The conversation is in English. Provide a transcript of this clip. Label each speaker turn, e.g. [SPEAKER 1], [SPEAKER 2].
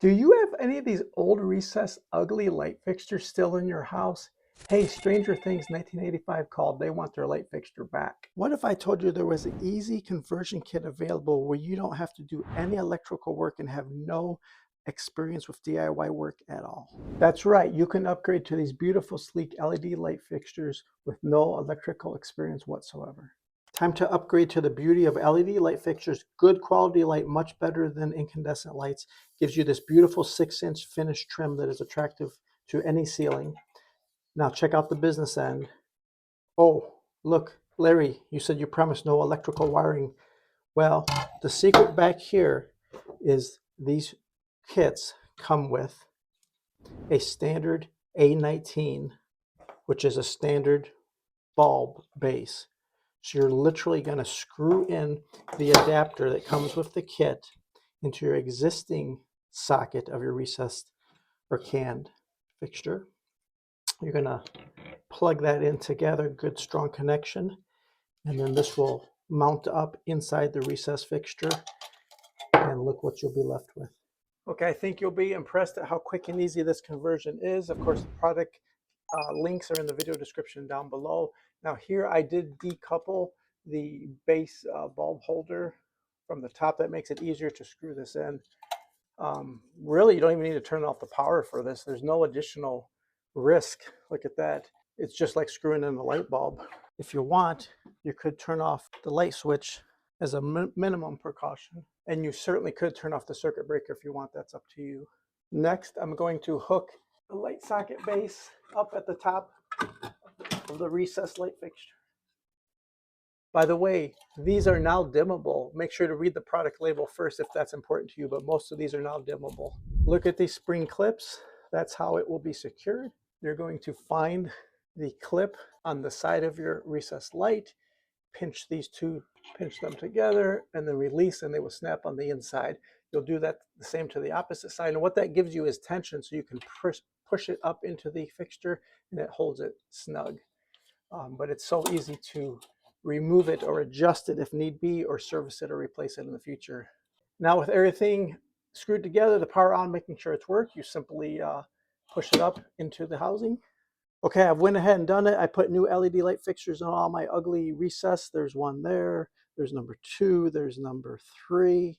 [SPEAKER 1] Do you have any of these old recessed ugly light fixtures still in your house? Hey, Stranger Things 1985 called. They want their light fixture back. What if I told you there was an easy conversion kit available where you don't have to do any electrical work and have no experience with DIY work at all? That's right. You can upgrade to these beautiful, sleek LED light fixtures with no electrical experience whatsoever. Time to upgrade to the beauty of LED light fixtures. Good quality light, much better than incandescent lights. Gives you this beautiful 6-inch finished trim that is attractive to any ceiling. Now check out the business end. Oh, look, Larry, you said you promised no electrical wiring. Well, the secret back here is these kits come with a standard A19, which is a standard bulb base. So you're literally going to screw in the adapter that comes with the kit into your existing socket of your recessed or canned fixture. You're going to plug that in together, good strong connection, and then this will mount up inside the recessed fixture, and look what you'll be left with. Okay, I think you'll be impressed at how quick and easy this conversion is. Of course, the product links are in the video description down below. Now here I did decouple the base bulb holder from the top. That makes it easier to screw this in. Really, you don't even need to turn off the power for this. There's no additional risk. Look at that. It's just like screwing in the light bulb. If you want, you could turn off the light switch as a minimum precaution. And you certainly could turn off the circuit breaker if you want. That's up to you. Next, I'm going to hook the light socket base up at the top of the recessed light fixture. By the way, these are now dimmable. Make sure to read the product label first if that's important to you, but most of these are now dimmable. Look at these spring clips. That's how it will be secured. You're going to find the clip on the side of your recessed light, pinch these two, pinch them together, and then release, and they will snap on the inside. You'll do that the same to the opposite side, and what that gives you is tension, so you can push it up into the fixture, and it holds it snug. But it's so easy to remove it or adjust it if need be, or service it or replace it in the future. Now with everything screwed together, the power on, making sure it's worked, you simply push it up into the housing. Okay, I've went ahead and done it. I put new LED light fixtures on all my ugly recess. There's one there, there's number 2, there's number 3.